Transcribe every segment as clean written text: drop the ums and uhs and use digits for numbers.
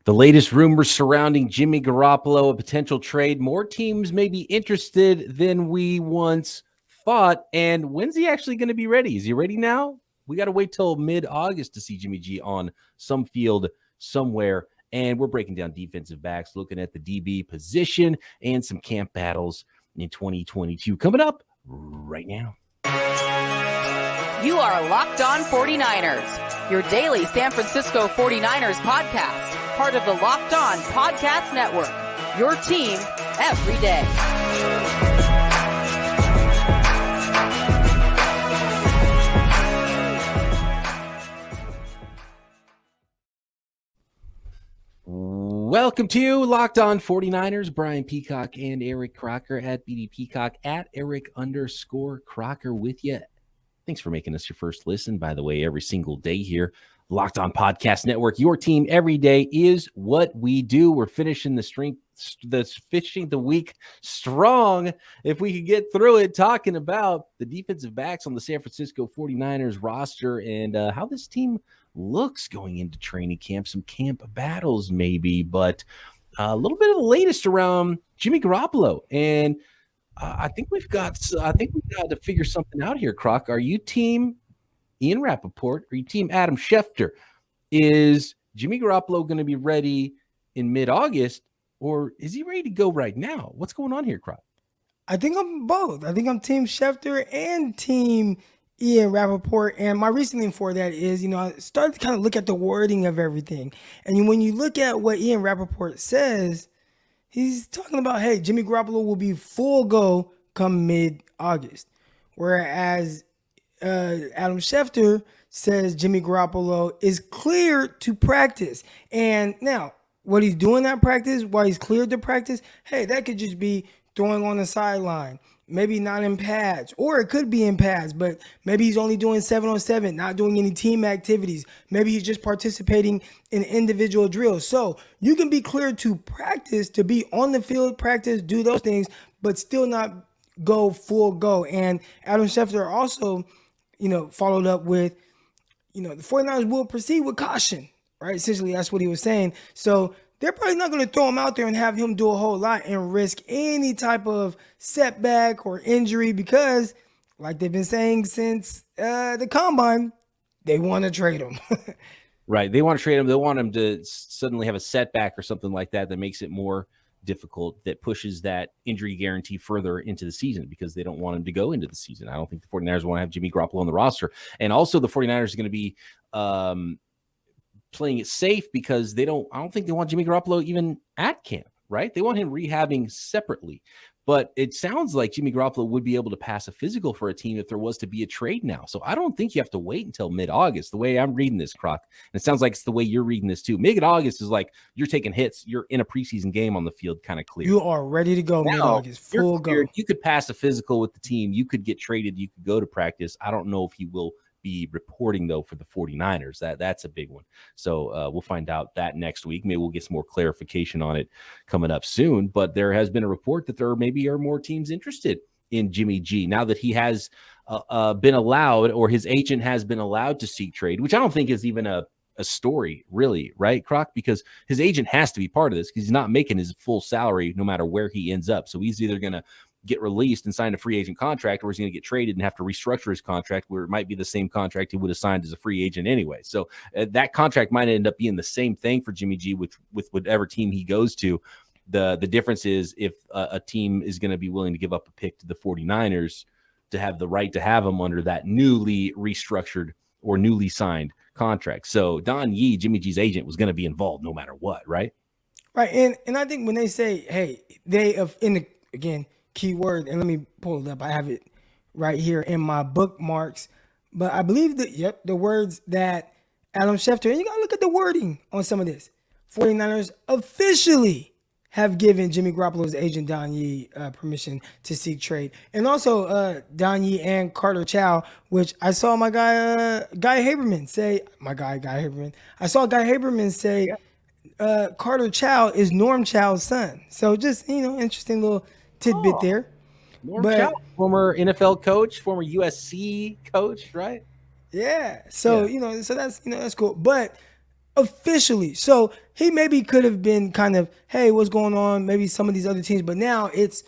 The latest rumors surrounding Jimmy Garoppolo, a potential trade. More teams may be interested than we once thought. And when's he actually going to be ready? Is he ready now? We got to wait till mid-August to see Jimmy G on some field somewhere. And we're breaking down defensive backs, looking at the DB position and some camp battles in 2022. Coming up right now. You are Locked On 49ers, your daily San Francisco 49ers podcast, part of the Locked On Podcast Network, your team every day. Welcome to Locked On 49ers. Brian Peacock and Eric Crocker at BD Peacock at Eric_Crocker with you. Thanks for making us your first listen, by the way, every single day here. Locked On Podcast Network, your team every day is what we do. We're finishing the week strong. If we could get through it, talking about the defensive backs on the San Francisco 49ers roster and how this team looks going into training camp, some camp battles maybe, but a little bit of the latest around Jimmy Garoppolo. And I think we've got to figure something out here, Croc. Are you team Ian Rappaport? Are you team Adam Schefter? Is Jimmy Garoppolo going to be ready in mid-August, or is he ready to go right now? What's going on here, Croc? I think I'm both. I think I'm team Schefter and team Ian Rappaport. And my reasoning for that is, I started to kind of look at the wording of everything. And when you look at what Ian Rappaport says, he's talking about, hey, Jimmy Garoppolo will be full go come mid-August. Whereas Adam Schefter says Jimmy Garoppolo is cleared to practice. And now, what he's doing at practice, while he's cleared to practice, hey, that could just be throwing on the sideline. Maybe not in pads, or it could be in pads, but maybe he's only doing 7-on-7, not doing any team activities. Maybe he's just participating in individual drills. So you can be cleared to practice, to be on the field, practice, do those things, but still not go full go. And Adam Schefter also, followed up with, the 49ers will proceed with caution, right? Essentially, that's what he was saying. So they're probably not going to throw him out there and have him do a whole lot and risk any type of setback or injury because, like they've been saying since the combine, they want to trade him. Right. They want to trade him. They want him to suddenly have a setback or something like that makes it more difficult, that pushes that injury guarantee further into the season because they don't want him to go into the season. I don't think the 49ers want to have Jimmy Garoppolo on the roster. And also the 49ers are going to be playing it safe because I don't think they want Jimmy Garoppolo even at camp, right? They want him rehabbing separately. But it sounds like Jimmy Garoppolo would be able to pass a physical for a team if there was to be a trade now. So I don't think you have to wait until mid-August, the way I'm reading this, Croc. And it sounds like it's the way you're reading this too. Mid-August is like you're taking hits. You're in a preseason game on the field, kind of clear. You are ready to go mid-August, full go. You could pass a physical with the team. You could get traded. You could go to practice. I don't know if he will be reporting though for the 49ers. That's a big one. So we'll find out that next week. Maybe we'll get some more clarification on it coming up soon. But there has been a report that there maybe are more teams interested in Jimmy G now that he has been allowed, or his agent has been allowed to seek trade, which I don't think is even a story really, right, Croc? Because his agent has to be part of this because he's not making his full salary no matter where he ends up. So he's either going to get released and sign a free agent contract, or he's going to get traded and have to restructure his contract where it might be the same contract he would have signed as a free agent anyway. So that contract might end up being the same thing for Jimmy G with whatever team he goes to. The difference is if a team is going to be willing to give up a pick to the 49ers to have the right to have him under that newly restructured or newly signed contract. So Don Yee, Jimmy G's agent, was going to be involved no matter what, right? Right. And I think when they say, hey, they have key word, and let me pull it up. I have it right here in my bookmarks. But I believe that, the words that Adam Schefter, and you got to look at the wording on some of this. 49ers officially have given Jimmy Garoppolo's agent, Don Yee, permission to seek trade. And also Don Yee and Carter Chow, which I saw my guy, Guy Haberman say, I saw Guy Haberman say Carter Chow is Norm Chow's son. So just, interesting little tidbit there. Norm Chow, former NFL coach, former USC coach, right? Yeah. So, so that's, that's cool. But Officially. So he maybe could have been kind of, hey, what's going on? Maybe some of these other teams, but now it's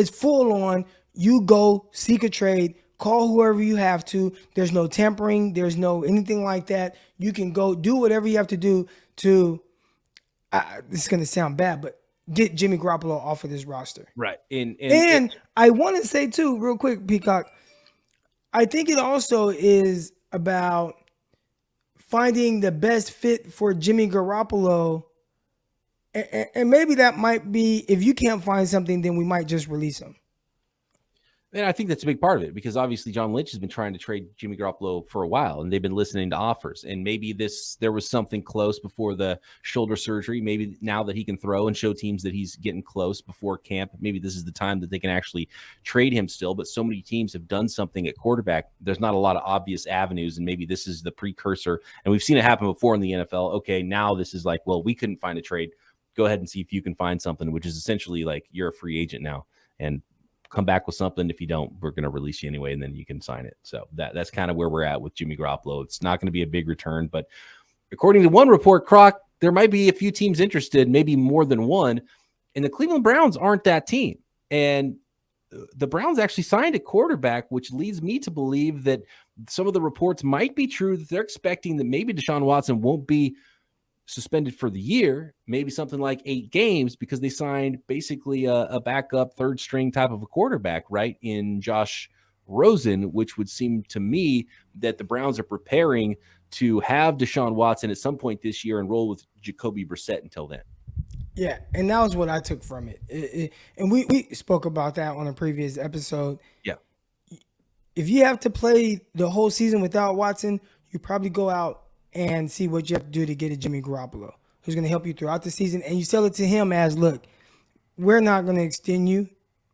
full on. You go seek a trade, call whoever you have to. There's no tampering. There's no anything like that. You can go do whatever you have to do to, this is going to sound bad, but get Jimmy Garoppolo off of this roster. Right. And I want to say too, real quick, Peacock, I think it also is about finding the best fit for Jimmy Garoppolo. And maybe that might be, if you can't find something, then we might just release him. And I think that's a big part of it, because obviously John Lynch has been trying to trade Jimmy Garoppolo for a while, and they've been listening to offers. And maybe there was something close before the shoulder surgery. Maybe now that he can throw and show teams that he's getting close before camp, maybe this is the time that they can actually trade him still. But so many teams have done something at quarterback. There's not a lot of obvious avenues, and maybe this is the precursor. And we've seen it happen before in the NFL. Okay, now this is like, well, we couldn't find a trade. Go ahead and see if you can find something, which is essentially like you're a free agent now. And come back with something. If you don't, we're going to release you anyway, and then you can sign it. So that's kind of where we're at with Jimmy Garoppolo. It's not going to be a big return, but according to one report, Croc, there might be a few teams interested, maybe more than one, and the Cleveland Browns aren't that team. And the Browns actually signed a quarterback, which leads me to believe that some of the reports might be true, that they're expecting that maybe Deshaun Watson won't be suspended for the year, maybe something like 8 games, because they signed basically a backup third string type of a quarterback, right, in Josh Rosen, which would seem to me that the Browns are preparing to have Deshaun Watson at some point this year and roll with Jacoby Brissett until then. Yeah, and that was what I took from it. And we spoke about that on a previous episode. Yeah. If you have to play the whole season without Watson, you probably go out and see what you have to do to get a Jimmy Garoppolo, who's going to help you throughout the season. And you sell it to him as, look, we're not going to extend you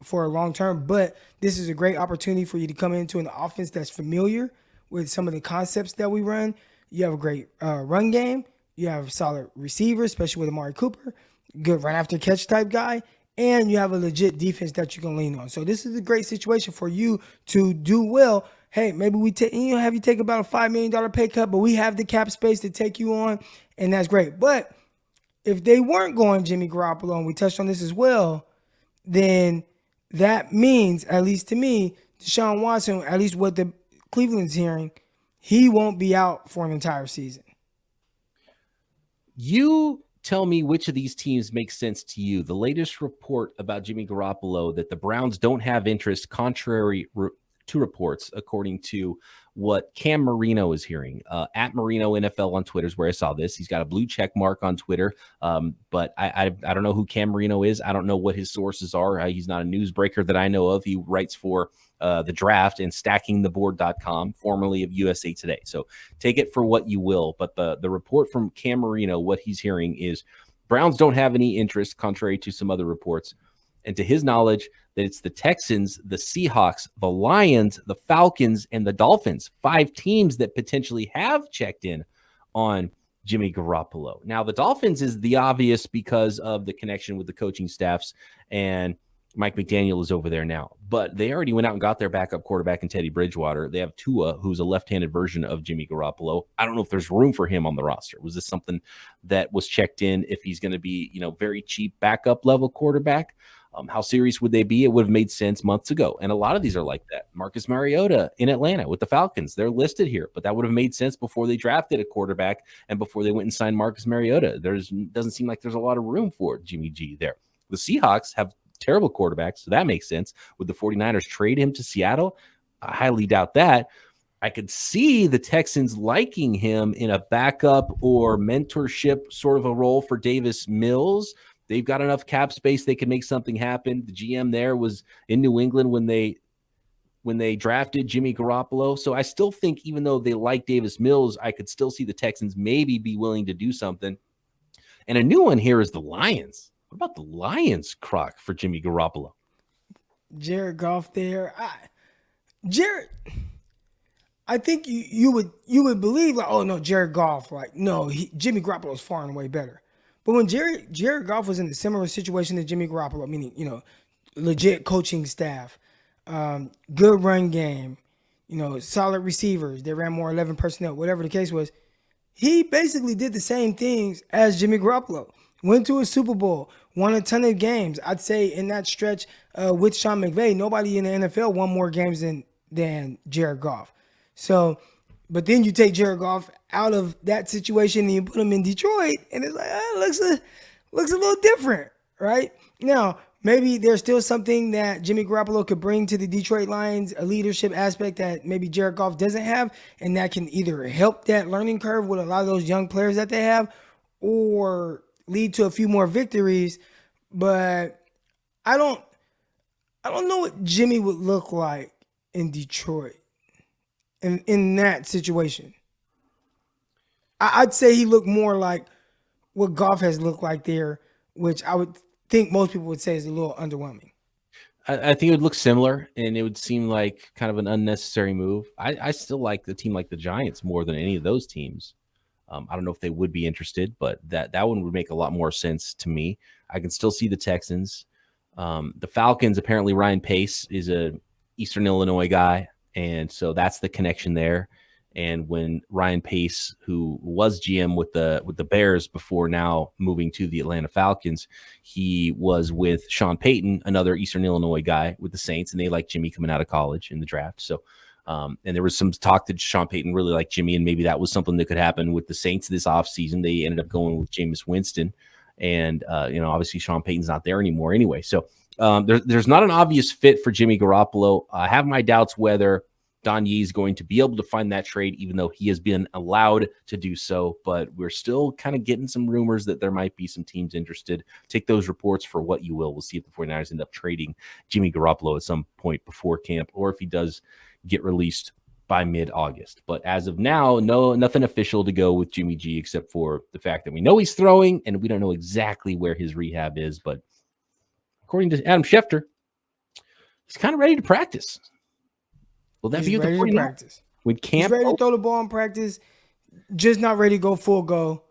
for a long term, but this is a great opportunity for you to come into an offense that's familiar with some of the concepts that we run. You have a great run game. You have solid receivers, especially with Amari Cooper, good run after catch type guy, and you have a legit defense that you can lean on. So this is a great situation for you to do well. Hey, maybe we have you take about a $5 million pay cut, but we have the cap space to take you on, and that's great. But if they weren't going Jimmy Garoppolo, and we touched on this as well, then that means, at least to me, Deshaun Watson, at least what the Cleveland's hearing, he won't be out for an entire season. You tell me which of these teams makes sense to you. The latest report about Jimmy Garoppolo, that the Browns don't have interest, contrary to reports, according to what Cam Marino is hearing. At Marino NFL on Twitter is where I saw this. He's got a blue check mark on Twitter, but I don't know who Cam Marino is. I don't know what his sources are. He's not a newsbreaker that I know of. He writes for The Draft and stackingtheboard.com, formerly of USA Today. So take it for what you will. But the report from Cam Marino, what he's hearing is Browns don't have any interest, contrary to some other reports. And to his knowledge, that it's the Texans, the Seahawks, the Lions, the Falcons, and the Dolphins, 5 teams that potentially have checked in on Jimmy Garoppolo. Now, the Dolphins is the obvious because of the connection with the coaching staffs, and Mike McDaniel is over there now. But they already went out and got their backup quarterback in Teddy Bridgewater. They have Tua, who's a left-handed version of Jimmy Garoppolo. I don't know if there's room for him on the roster. Was this something that was checked in if he's going to be, very cheap backup level quarterback? How serious would they be? It would have made sense months ago. And a lot of these are like that. Marcus Mariota in Atlanta with the Falcons, they're listed here, but that would have made sense before they drafted a quarterback and before they went and signed Marcus Mariota. Doesn't seem like there's a lot of room for Jimmy G there. The Seahawks have terrible quarterbacks, so that makes sense. Would the 49ers trade him to Seattle? I highly doubt that. I could see the Texans liking him in a backup or mentorship sort of a role for Davis Mills. They've got enough cap space. They can make something happen. The GM there was in New England when they drafted Jimmy Garoppolo. So I still think, even though they like Davis Mills, I could still see the Texans maybe be willing to do something. And a new one here is the Lions. What about the Lions, Croc, for Jimmy Garoppolo? Jared Goff there. I think you would believe, like, oh no, Jared Goff, like, no, Jimmy Garoppolo is far and away better. But when Jared Goff was in a similar situation to Jimmy Garoppolo, meaning, legit coaching staff, good run game, solid receivers, they ran more 11 personnel, whatever the case was, he basically did the same things as Jimmy Garoppolo. Went to a Super Bowl, won a ton of games. I'd say in that stretch with Sean McVay, nobody in the NFL won more games than Jared Goff. So, but then you take Jared Goff out of that situation and you put him in Detroit, and it's like, looks a little different, right? Now, maybe there's still something that Jimmy Garoppolo could bring to the Detroit Lions, a leadership aspect that maybe Jared Goff doesn't have, and that can either help that learning curve with a lot of those young players that they have, or lead to a few more victories. But I don't know what Jimmy would look like in Detroit in that situation. I'd say he looked more like what Goff has looked like there, which I would think most people would say is a little underwhelming. I think it would look similar, and it would seem like kind of an unnecessary move. I still like the team like the Giants more than any of those teams. I don't know if they would be interested, but that one would make a lot more sense to me. I can still see the Texans. The Falcons, apparently Ryan Pace is a Eastern Illinois guy, and so that's the connection there. And when Ryan Pace, who was GM with the Bears before now moving to the Atlanta Falcons, he was with Sean Payton, another Eastern Illinois guy with the Saints, and they like Jimmy coming out of college in the draft. So and there was some talk that Sean Payton really liked Jimmy, and maybe that was something that could happen with the Saints this offseason. They ended up going with Jameis Winston, and obviously Sean Payton's not there anymore anyway. So there's not an obvious fit for Jimmy Garoppolo. I have my doubts whether Don Yee is going to be able to find that trade, even though he has been allowed to do so. But we're still kind of getting some rumors that there might be some teams interested. Take those reports for what you will. We'll see if the 49ers end up trading Jimmy Garoppolo at some point before camp, or if he does get released by mid-August. But as of now, nothing official to go with Jimmy G, except for the fact that we know he's throwing and we don't know exactly where his rehab is. But according to Adam Schefter, he's kind of ready to practice. Will that be ready the to practice? With camp, he's ready to throw the ball in practice, just not ready to go full go.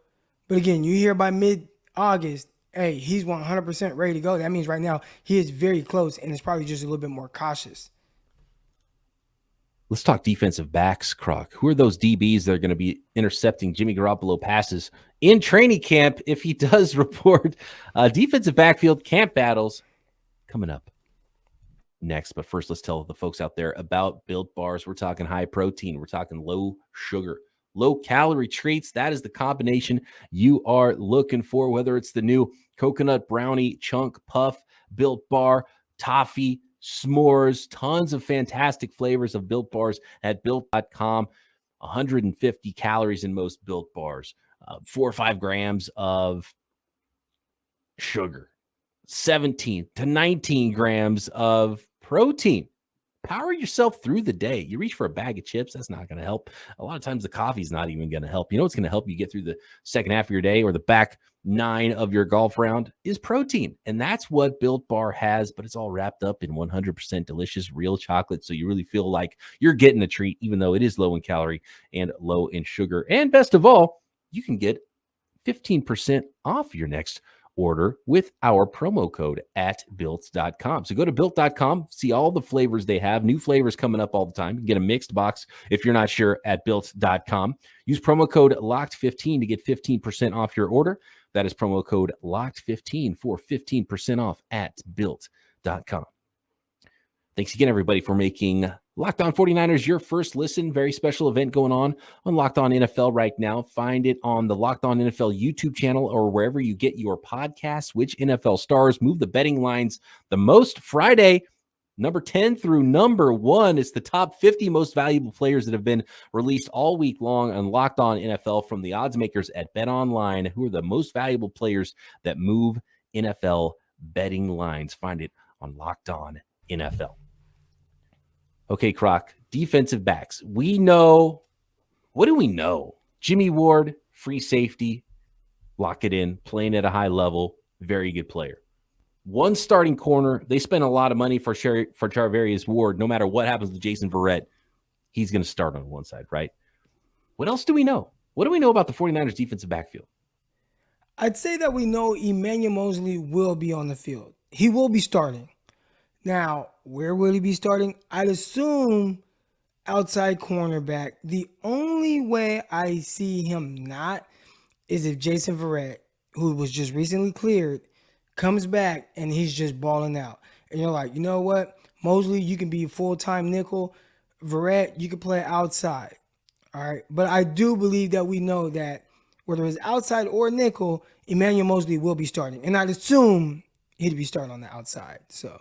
But again, you hear by mid-August, hey, he's 100% ready to go. That means right now he is very close and is probably just a little bit more cautious. Let's talk defensive backs, Croc. Who are those DBs that are going to be intercepting Jimmy Garoppolo passes in training camp if he does report defensive backfield camp battles coming up next? But first, let's tell the folks out there about Built Bars. We're talking high protein. We're talking low sugar, low calorie treats. That is the combination you are looking for, whether it's the new coconut brownie chunk puff, Built Bar, toffee, s'mores, tons of fantastic flavors of Built Bars at Built.com. 150 calories in most Built Bars, 4 or 5 grams of sugar, 17 to 19 grams of protein. Power yourself through the day. You reach for a bag of chips, that's not going to help. A lot of times the coffee's not even going to help. You know what's going to help you get through the second half of your day or the back 9 of your golf round is protein. And that's what Built Bar has, but it's all wrapped up in 100% delicious real chocolate. So you really feel like you're getting a treat, even though it is low in calorie and low in sugar. And best of all, you can get 15% off your next order with our promo code at built.com. So go to built.com, see all the flavors they have, new flavors coming up all the time. You can get a mixed box if you're not sure at built.com. Use promo code LOCKED15 to get 15% off your order. That is promo code LOCKED15 for 15% off at built.com. Thanks again, everybody, for making Locked On 49ers your first listen. Very special event going on Locked On NFL right now. Find it on the Locked On NFL YouTube channel or wherever you get your podcasts. Which NFL stars move the betting lines the most? Friday, number 10 through number 1. It's the top 50 most valuable players that have been released all week long on Locked On NFL from the odds makers at BetOnline. Who are the most valuable players that move NFL betting lines? Find it on Locked On NFL. Okay, Croc, defensive backs. We know, what do we know? Jimmy Ward, free safety, lock it in, playing at a high level, very good player. One starting corner, they spent a lot of money for Charvarius Ward. No matter what happens with Jason Verrett, he's going to start on one side, right? What else do we know? What do we know about the 49ers defensive backfield? I'd say that we know Emmanuel Mosley will be on the field. He will be starting. Now, where will he be starting? I'd assume outside cornerback. The only way I see him not is if Jason Verrett, who was just recently cleared, comes back and he's just balling out. And you're like, you know what? Mosley, you can be a full-time nickel. Verrett, you can play outside. All right. But I do believe that we know that whether it's outside or nickel, Emmanuel Mosley will be starting. And I'd assume he'd be starting on the outside. So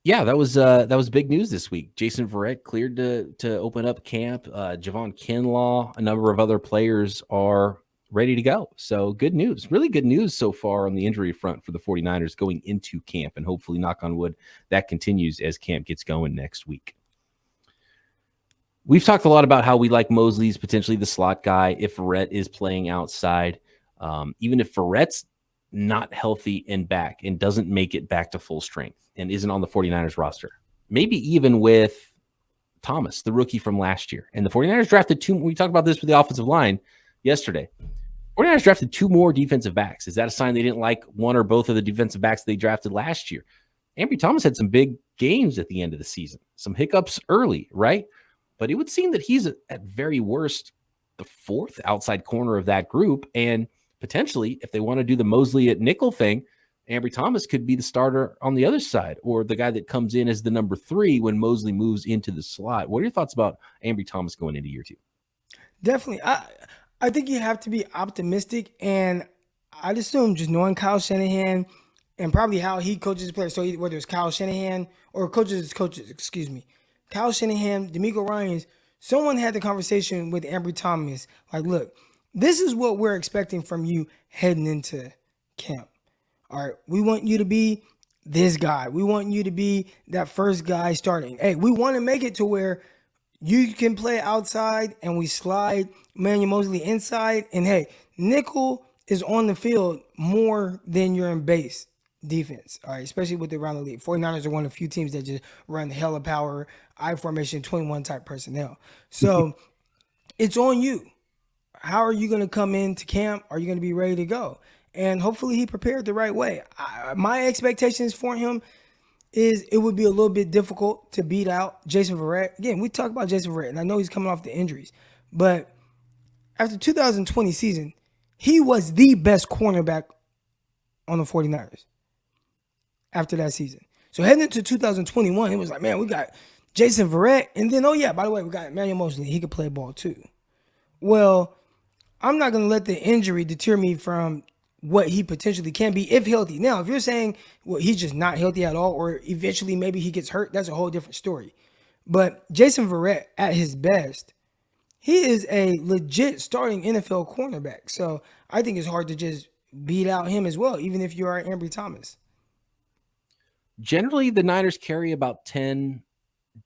yeah, that was big news this week. Jason Verrett cleared to open up camp. Javon Kinlaw, a number of other players are ready to go. So good news, really good news so far on the injury front for the 49ers going into camp. And hopefully, knock on wood, that continues as camp gets going next week. We've talked a lot about how we like Mosley's potentially the slot guy if Verrett is playing outside. Even if Verrett's not healthy and back and doesn't make it back to full strength and isn't on the 49ers roster, maybe even with Thomas, the rookie from last year. And the 49ers drafted two. We talked about this with the offensive line yesterday. 49ers drafted two more defensive backs. Is that a sign they didn't like one or both of the defensive backs they drafted last year? Ambry Thomas had some big games at the end of the season, some hiccups early, right? But it would seem that he's at very worst the fourth outside corner of that group. And potentially, if they want to do the Mosley at nickel thing, Ambry Thomas could be the starter on the other side or the guy that comes in as the number 3 when Mosley moves into the slot. What are your thoughts about Ambry Thomas going into year 2? definitely, I think you have to be optimistic. And I'd assume just knowing Kyle Shanahan and probably how he coaches players. So whether it's Kyle Shanahan or coaches, Kyle Shanahan, D'Amico Ryans, someone had the conversation with Ambry Thomas. Like, look, this is what we're expecting from you heading into camp. All right, we want you to be this guy. We want you to be that first guy starting. Hey, we want to make it to where you can play outside and we slide Emmanuel Mosley inside. And hey, nickel is on the field more than you're in base defense. All right, especially with the around the league. 49ers are one of the few teams that just run hella power, I formation, 21 type personnel. So it's on you. How are you going to come into camp? Are you going to be ready to go? And hopefully he prepared the right way. My expectations for him is it would be a little bit difficult to beat out Jason Verrett. Again, we talk about Jason Verrett, and I know he's coming off the injuries. But after 2020 season, he was the best cornerback on the 49ers after that season. So heading into 2021, it was like, man, we got Jason Verrett. And then, oh, yeah, by the way, we got Emmanuel Mosley. He could play ball too. Well, I'm not going to let the injury deter me from what he potentially can be if healthy. Now, if you're saying, well, he's just not healthy at all, or eventually maybe he gets hurt, that's a whole different story. But Jason Verrett, at his best, he is a legit starting NFL cornerback. So I think it's hard to just beat out him as well, even if you are Ambry Thomas. Generally, the Niners carry about 10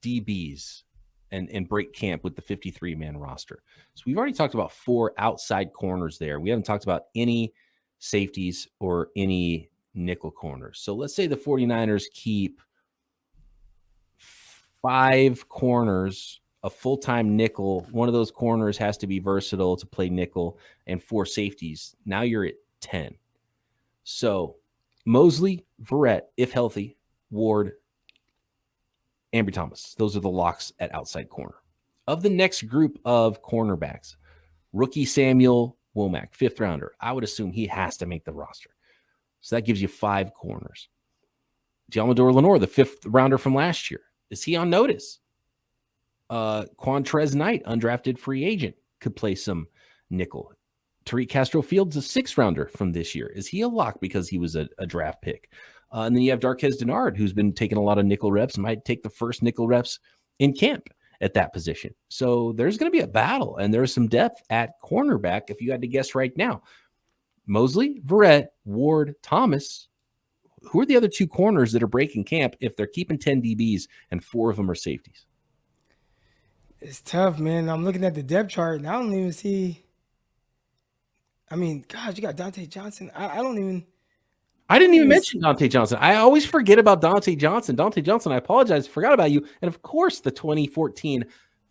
DBs and break camp with the 53-man roster. So we've already talked about 4 outside corners there. We haven't talked about any safeties or any nickel corners. So let's say the 49ers keep 5 corners, a full-time nickel. One of those corners has to be versatile to play nickel, and 4 safeties. Now you're at 10. So Mosley, Verrett, if healthy, Ward, Ambry Thomas. Those are the locks at outside corner. Of the next group of cornerbacks, rookie Samuel Womack, 5th rounder. I would assume he has to make the roster. So that gives you 5 corners. Deommodore Lenoir, the 5th rounder from last year. Is he on notice? Quantrez Knight, undrafted free agent, could play some nickel. Tariq Castro-Fields, a 6th rounder from this year. Is he a lock because he was a draft pick? And then you have Darquez Dennard, who's been taking a lot of nickel reps, might take the first nickel reps in camp at that position. So there's going to be a battle, and there's some depth at cornerback if you had to guess right now. Mosley, Verrett, Ward, Thomas. Who are the other 2 corners that are breaking camp if they're keeping 10 DBs and 4 of them are safeties? It's tough, man. I'm looking at the depth chart, and I don't even see. I mean, gosh, you got Dante Johnson. I didn't even mention Dante Johnson. I always forget about Dante Johnson. Dante Johnson, I apologize, forgot about you. And of course, the 2014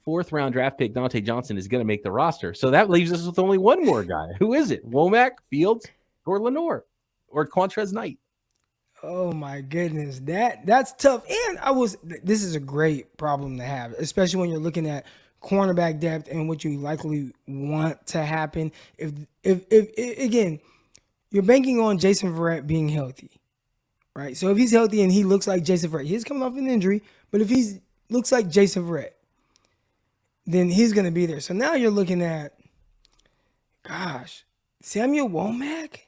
4th-round draft pick, Dante Johnson, is going to make the roster. So that leaves us with only one more guy. Who is it? Womack, Fields, or Lenoir, or Quantrez Knight? Oh my goodness, that's tough. And this is a great problem to have, especially when you're looking at cornerback depth and what you likely want to happen. If again, you're banking on Jason Verrett being healthy, right? So if he's healthy and he looks like Jason Verrett, he's coming off an injury, but if he looks like Jason Verrett, then he's going to be there. So now you're looking at, gosh, Samuel Womack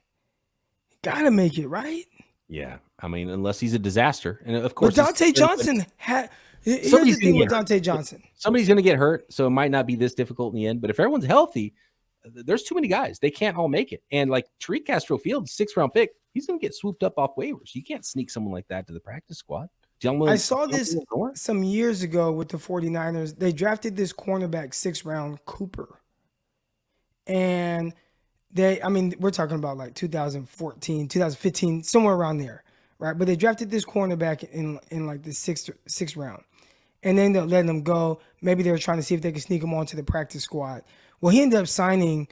gotta make it, right? Yeah, I mean, unless he's a disaster, and of course, But Dante Johnson had. Here's the thing with Dante Johnson. Somebody's going to get hurt, so it might not be this difficult in the end. But if everyone's healthy, there's too many guys. They can't all make it. And like Tariq Castro Fields, 6th-round pick, he's going to get swooped up off waivers. You can't sneak someone like that to the practice squad. I saw this some years ago with the 49ers. They drafted this cornerback 6th-round Cooper. And we're talking about like 2014, 2015, somewhere around there, right? But they drafted this cornerback in like the sixth round. And then they're letting him go. Maybe they were trying to see if they could sneak him onto the practice squad. Well, he ended up signing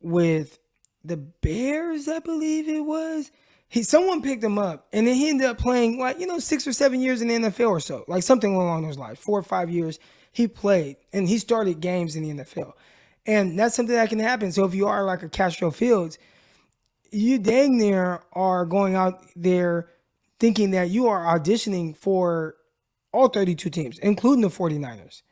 with the Bears, I believe it was. Someone picked him up, and then he ended up playing 6 or 7 years in the NFL or so, like something along those lines. 4 or 5 years he played, and he started games in the NFL. And that's something that can happen. So if you are like a Castro Fields, you dang near are going out there thinking that you are auditioning for all 32 teams, including the 49ers.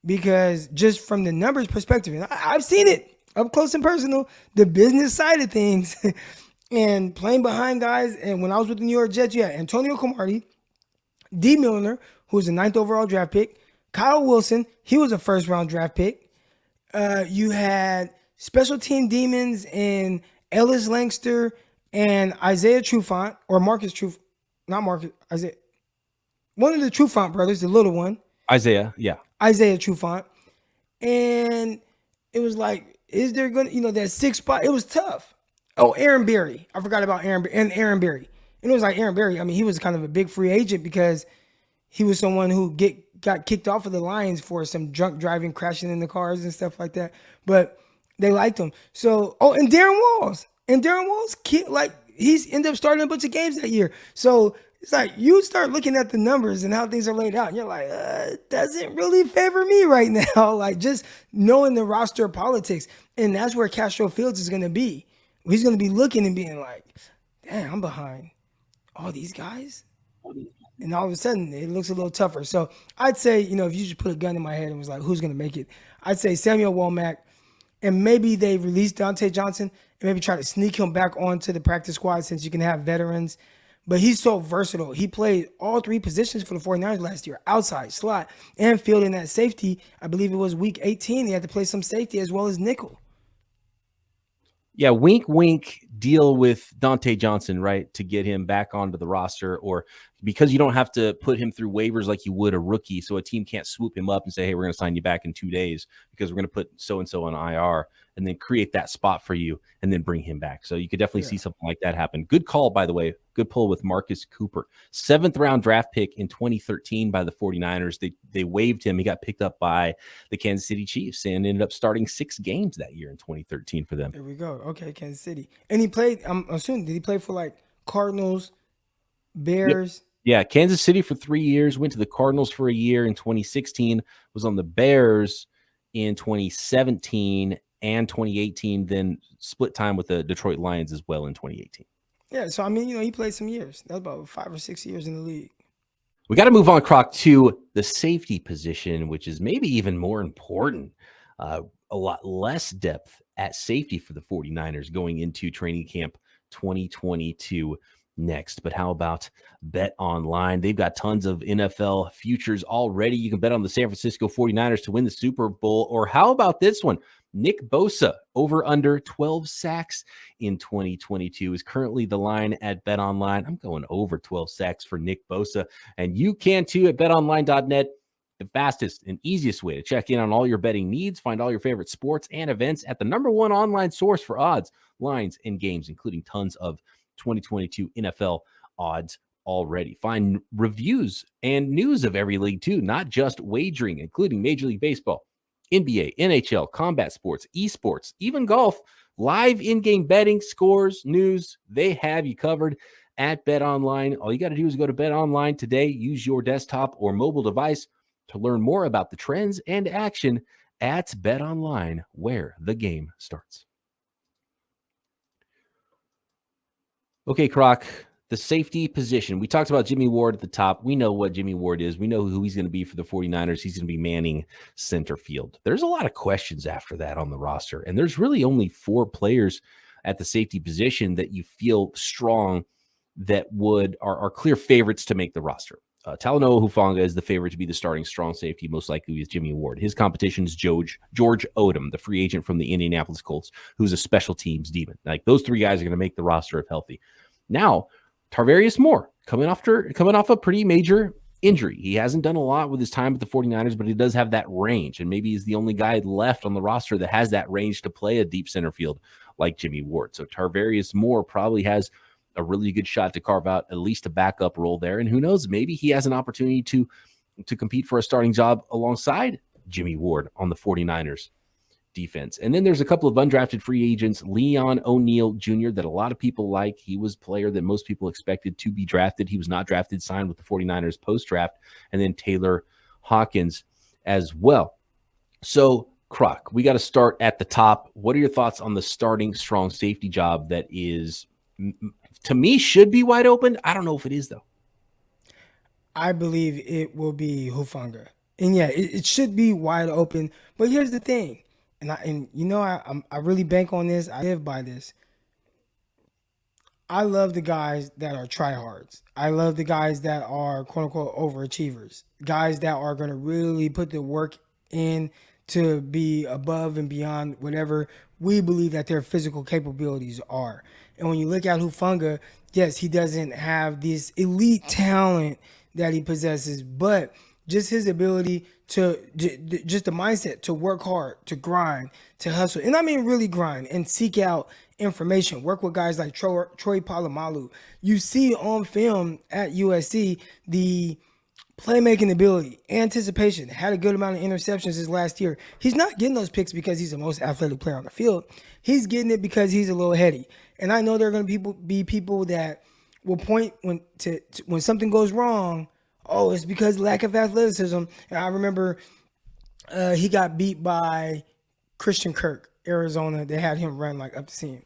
Because just from the numbers perspective, and I've seen it up close and personal, the business side of things, and playing behind guys. And when I was with the New York Jets, you had Antonio Cromartie, D. Milner, who was a 9th overall draft pick, Kyle Wilson, he was a 1st-round draft pick. You had special team demons in Ellis Langster and Isaiah Trufant, or Marcus Trufant, not Marcus, Isaiah. One of the Trufant brothers, the little one. Isaiah, yeah. Isaiah Trufant. And it was like, is there going to, that 6th spot? It was tough. Oh, Aaron Berry. I forgot about Aaron Berry. And it was like Aaron Berry. I mean, he was kind of a big free agent because he was someone who got kicked off of the Lions for some drunk driving, crashing in the cars and stuff like that. But they liked him. So, and Darren Walls. And Darren Walls, he's ended up starting a bunch of games that year. So it's like you start looking at the numbers and how things are laid out. And you're like, it doesn't really favor me right now. Like just knowing the roster politics. And that's where Castro Fields is going to be. He's going to be looking and being like, damn, I'm behind all these guys. And all of a sudden, it looks a little tougher. So I'd say, if you just put a gun in my head and was like, who's going to make it? I'd say Samuel Womack, and maybe they release Dante Johnson and maybe try to sneak him back onto the practice squad since you can have veterans. But he's so versatile. He played all 3 positions for the 49ers last year, outside, slot, and fielding that safety. I believe it was week 18. He had to play some safety as well as nickel. Yeah, wink, wink, deal with Dante Johnson, right, to get him back onto the roster, or because you don't have to put him through waivers like you would a rookie, so a team can't swoop him up and say, hey, we're going to sign you back in 2 days because we're going to put so-and-so on IR and then create that spot for you and then bring him back. So you could definitely see something like that happen. Good call, by the way. Good pull with Marcus Cooper. 7th-round draft pick in 2013 by the 49ers. They waived him. He got picked up by the Kansas City Chiefs and ended up starting 6 games that year in 2013 for them. There we go. Okay, Kansas City. And he played, I'm assuming, did he play for like Cardinals, Bears? Yeah, Kansas City for 3 years, went to the Cardinals for a year in 2016, was on the Bears in 2017 and 2018, then split time with the Detroit Lions as well in 2018. Yeah, so I mean, he played some years. That was about 5 or 6 years in the league. We got to move on, Croc, to the safety position, which is maybe even more important. A lot less depth at safety for the 49ers going into training camp 2022 next. But how about Bet Online? They've got tons of NFL futures already. You can bet on the San Francisco 49ers to win the Super Bowl. Or how about this one? Nick Bosa over under 12 sacks in 2022 is currently the line at Bet Online. I'm going over 12 sacks for Nick Bosa, and you can too at betonline.net. The fastest and easiest way to check in on all your betting needs. Find all your favorite sports and events at the #1 online source for odds, lines, and games, including tons of 2022 NFL odds already. Find reviews and news of every league too, not just wagering, including Major League Baseball, NBA, NHL, combat sports, esports, even golf, live in-game betting, scores, news, they have you covered at BetOnline. All you got to do is go to BetOnline today, use your desktop or mobile device to learn more about the trends and action at BetOnline, where the game starts. Okay, Croc, the safety position. We talked about Jimmy Ward at the top. We know what Jimmy Ward is. We know who he's going to be for the 49ers. He's going to be manning center field. There's a lot of questions after that on the roster, and there's really only 4 players at the safety position that you feel strong that are clear favorites to make the roster. Talanoa Hufanga is the favorite to be the starting strong safety, most likely is Jimmy Ward. His competition is George Odom, the free agent from the Indianapolis Colts, who's a special teams demon. Like, those 3 guys are going to make the roster if healthy. Now, Tarvarius Moore, coming off a pretty major injury. He hasn't done a lot with his time with the 49ers, but he does have that range, and maybe he's the only guy left on the roster that has that range to play a deep center field like Jimmy Ward. So Tarvarius Moore probably has a really good shot to carve out at least a backup role there. And who knows, maybe he has an opportunity to compete for a starting job alongside Jimmy Ward on the 49ers defense. And then there's a couple of undrafted free agents, Leon O'Neal Jr., that a lot of people like. He was a player that most people expected to be drafted. He was not drafted, signed with the 49ers post-draft. And then Taylor Hawkins as well. So, Croc, we got to start at the top. What are your thoughts on the starting strong safety job that is, to me, should be wide open? I don't know if it is, though. I believe it will be Hufanga. And yeah, it should be wide open. But here's the thing. I really bank on this. I live by this. I love the guys that are tryhards. I love the guys that are quote unquote overachievers. Guys that are going to really put the work in to be above and beyond whatever we believe that their physical capabilities are. And when you look at Hufanga, yes, he doesn't have this elite talent that he possesses, but just his ability to, just the mindset to work hard, to grind, to hustle. And I mean really grind and seek out information, work with guys like Troy Polamalu. You see on film at USC the playmaking ability, anticipation, had a good amount of interceptions his last year. He's not getting those picks because he's the most athletic player on the field. He's getting it because he's a little heady. And I know there are going to be people that will point when something goes wrong. Oh, it's because lack of athleticism. And I remember he got beat by Christian Kirk, Arizona. They had him run like up the seam.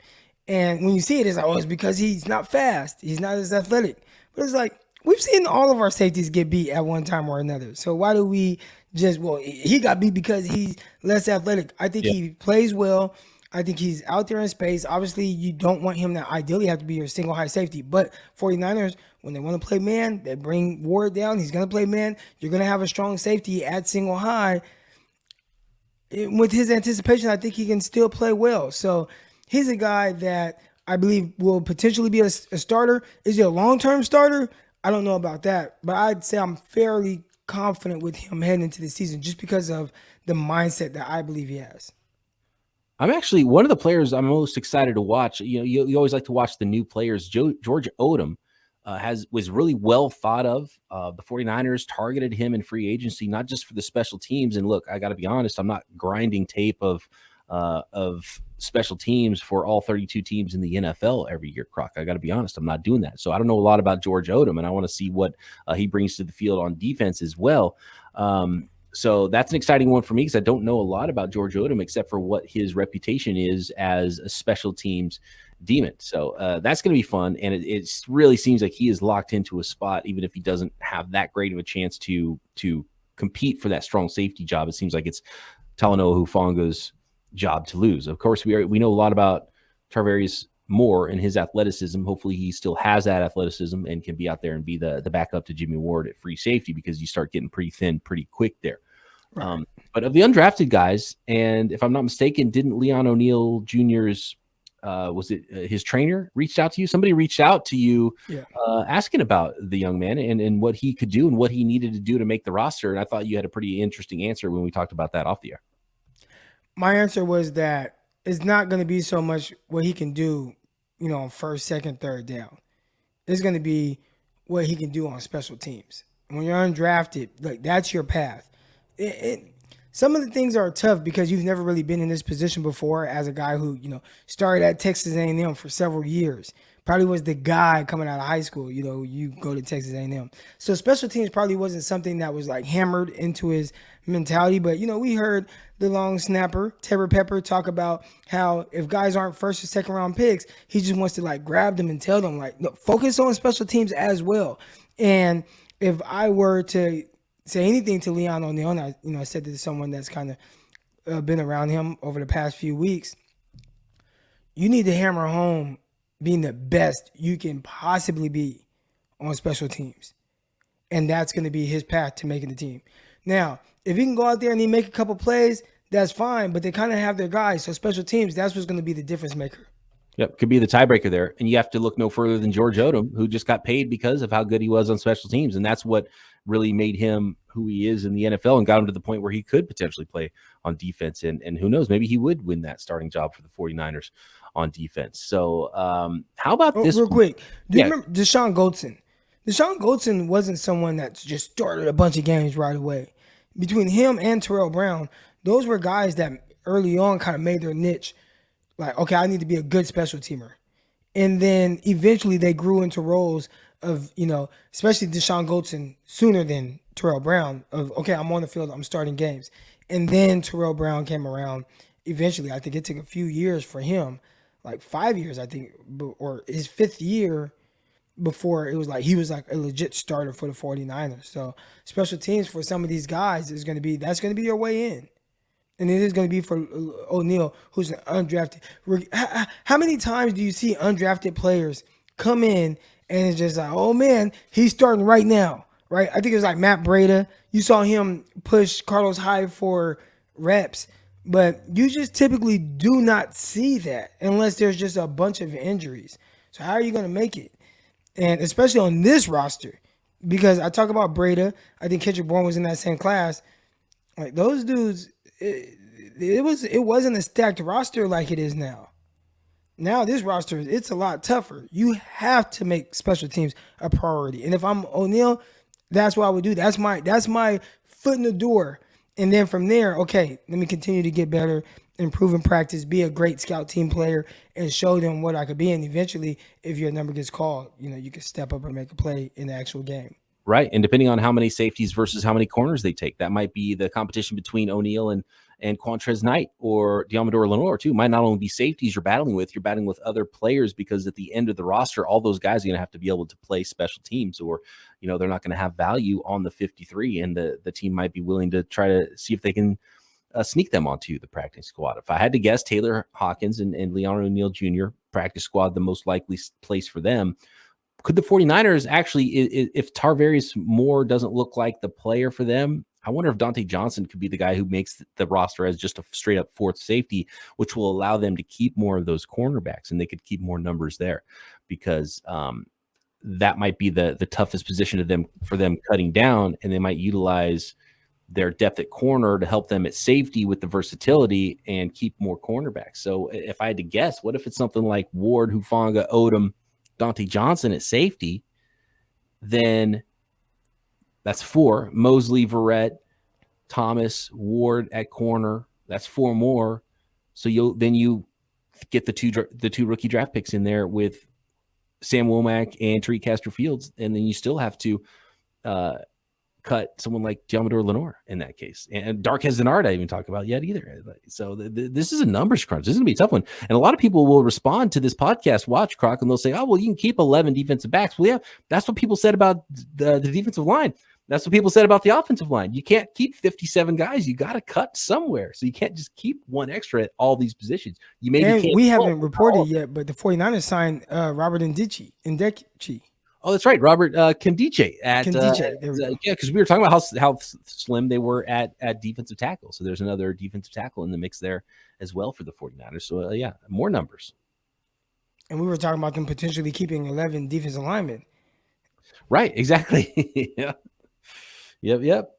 And when you see it, it's like, oh, it's because he's not fast. He's not as athletic. But it's like, we've seen all of our safeties get beat at one time or another. So why do we he got beat because he's less athletic. I think he plays well. I think he's out there in space. Obviously, you don't want him to ideally have to be your single high safety. But 49ers, when they want to play man, they bring Ward down. He's going to play man. You're going to have a strong safety at single high. With his anticipation, I think he can still play well. So he's a guy that I believe will potentially be a starter. Is he a long-term starter? I don't know about that. But I'd say I'm fairly confident with him heading into the season just because of the mindset that I believe he has. I'm actually one of the players I'm most excited to watch. You know, you always like to watch the new players. George Odom was really well thought of. The 49ers targeted him in free agency, not just for the special teams. And look, I got to be honest, I'm not grinding tape of special teams for all 32 teams in the NFL every year, Croc. I got to be honest, I'm not doing that. So I don't know a lot about George Odom, and I want to see what he brings to the field on defense as well. So that's an exciting one for me because I don't know a lot about George Odom except for what his reputation is as a special teams demon. So that's going to be fun. And it really seems like he is locked into a spot, even if he doesn't have that great of a chance to compete for that strong safety job. It seems like it's Talanoa Hufanga's job to lose. Of course, we know a lot about Tarvarius Moore and his athleticism. Hopefully he still has that athleticism and can be out there and be the backup to Jimmy Ward at free safety, because you start getting pretty thin pretty quick there. Right. But of the undrafted guys, and if I'm not mistaken, didn't Leon O'Neal Jr.'s his trainer reached out to you? Somebody reached out to you asking about the young man and what he could do and what he needed to do to make the roster. And I thought you had a pretty interesting answer when we talked about that off the air. My answer was that it's not going to be so much what he can do, on first, second, third down. It's going to be what he can do on special teams. When you're undrafted, like, that's your path. some of the things are tough because you've never really been in this position before as a guy who, started at Texas A&M for several years. Probably was the guy coming out of high school, you go to Texas A&M. So special teams probably wasn't something that was like hammered into his mentality. But, we heard the long snapper, Tevin Pepper, talk about how if guys aren't first or second round picks, he just wants to like grab them and tell them like, no, focus on special teams as well. And if I were to say anything to Leon O'Neal, and I said this to someone that's kind of been around him over the past few weeks, you need to hammer home being the best you can possibly be on special teams. And that's going to be his path to making the team. Now, if he can go out there and he make a couple plays, that's fine, but they kind of have their guys. So special teams, that's what's going to be the difference maker. Yep, could be the tiebreaker there. And you have to look no further than George Odom, who just got paid because of how good he was on special teams. And that's what really made him who he is in the NFL and got him to the point where he could potentially play on defense. And who knows, maybe he would win that starting job for the 49ers on defense. So how about this? Real quick, do you remember Deshaun Goldson? Deshaun Goldson wasn't someone that just started a bunch of games right away. Between him and Terrell Brown, those were guys that early on kind of made their niche. Like, okay, I need to be a good special teamer. And then eventually they grew into roles of, especially Deshaun Goldson sooner than Terrell Brown of, okay, I'm on the field, I'm starting games. And then Terrell Brown came around eventually. I think it took a few years for him, like 5 years, I think, or his 5th year before it was like he was like a legit starter for the 49ers. So special teams for some of these guys that's going to be your way in. And it is going to be for O'Neal, who's an undrafted. How many times do you see undrafted players come in and it's just like, oh, man, he's starting right now, right? I think it was like Matt Breida. You saw him push Carlos Hyde for reps. But you just typically do not see that unless there's just a bunch of injuries. So how are you going to make it? And especially on this roster, because I talk about Breida. I think Kendrick Bourne was in that same class. Like those dudes, it wasn't a stacked roster like it is now. Now this roster, it's a lot tougher. You have to make special teams a priority. And if I'm O'Neal, that's what I would do. That's my foot in the door. And then from there, okay, let me continue to get better, improve in practice, be a great scout team player, and show them what I could be. And eventually, if your number gets called, you can step up and make a play in the actual game. Right. And depending on how many safeties versus how many corners they take, that might be the competition between O'Neal and Quantrez Knight or Diamador Lenore too. Might not only be safeties you're battling with other players, because at the end of the roster, all those guys are going to have to be able to play special teams, or, they're not going to have value on the 53, and the team might be willing to try to see if they can sneak them onto the practice squad. If I had to guess, Taylor Hawkins and Leon O'Neal Jr. practice squad, the most likely place for them. Could the 49ers actually, if Tarvarius Moore doesn't look like the player for them, I wonder if Dante Johnson could be the guy who makes the roster as just a straight up fourth safety, which will allow them to keep more of those cornerbacks, and they could keep more numbers there, because that might be the toughest position for them cutting down, and they might utilize their depth at corner to help them at safety with the versatility and keep more cornerbacks. So if I had to guess, what if it's something like Ward, Hufanga, Odom, Dante Johnson at safety? Then that's 4. Mosley, Verrett, Thomas, Ward at corner. That's 4 more. So you get the two rookie draft picks in there with Sam Womack and Tariq Castro-Fields, and then you still have to cut someone like Diamador Lenore in that case. And Darquez Denard I even talk about yet either. So this is a numbers crunch. This is going to be a tough one. And a lot of people will respond to this podcast, watch Croc, and they'll say, oh, well, you can keep 11 defensive backs. Well, yeah, that's what people said about the defensive line. That's what people said about the offensive line. You can't keep 57 guys. You got to cut somewhere. So you can't just keep one extra at all these positions. We haven't reported yet, but the 49ers signed Robert Ndekchi. Oh, that's right. Robert Kimdiche. Because we were talking about how slim they were at defensive tackle. So there's another defensive tackle in the mix there as well for the 49ers. So, more numbers. And we were talking about them potentially keeping 11 defensive linemen. Right, exactly. Yeah. Yep.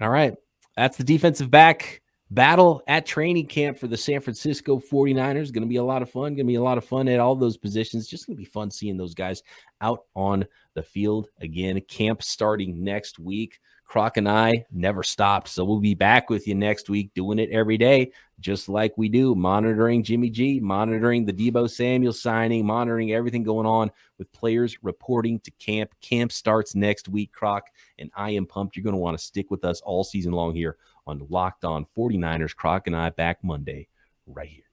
All right. That's the defensive back battle at training camp for the San Francisco 49ers. Going to be a lot of fun. Going to be a lot of fun at all those positions. Just going to be fun seeing those guys out on the field again. Camp starting next week. Croc and I never stopped. So we'll be back with you next week, doing it every day, just like we do, monitoring Jimmy G, monitoring the Deebo Samuel signing, monitoring everything going on with players reporting to camp. Camp starts next week, Croc, and I am pumped. You're going to want to stick with us all season long here on Locked On 49ers. Croc and I back Monday right here.